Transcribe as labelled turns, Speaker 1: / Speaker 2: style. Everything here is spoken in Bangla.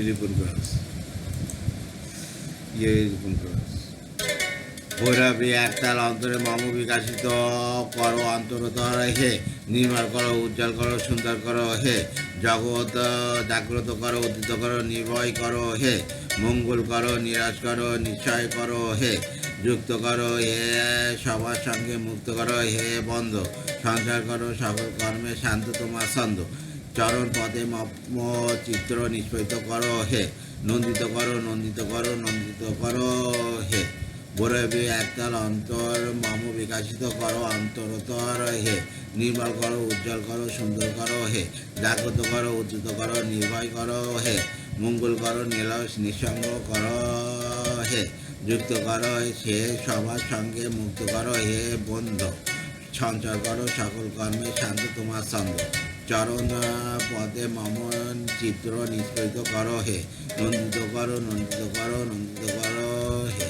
Speaker 1: রিপন ক্রস রিপন ক্রস ভৈরবী একতাল অন্তরে মম বিকাশিত করো অন্তরতর হে, নির্মল করো উজ্জ্বল করো সুন্দর করো হে, জগৎ জাগ্রত করো উদ্দিত করো নির্ভয় করো হে, মঙ্গল করো নিরাশ করো নিশ্চয় করো হে, যুক্ত করো হে সবার সঙ্গে মুক্ত করো হে বন্ধ, সংসার করো সকল কর্মে শান্ত তোমার ছন্দ, চরণ পদে মম চিত্র নিষ্পেষিত করো হে, নন্দিত করো নন্দিত করো নন্দিত করো হে, ভৈরবী একতাল অন্তর মম বিকাশিত করো অন্তরতর হে, নির্মল করো উজ্জ্বল করো সুন্দর করো হে, জাগ্রত করো উদ্ধৃত করো নির্ভয় করো হে, মঙ্গল করো নিলস নিঃসঙ্গ করো হে, যুক্ত করো সে সবার সঙ্গে মুক্ত করো হে বন্ধ, সঞ্চার করো সকল কর্মে শান্ত তোমার ছন্দ, চরণ পদে মম চিত্র নিষ্পেষিত করো হে, নন্দিত করো নন্দিত করো নন্দিত করো হে।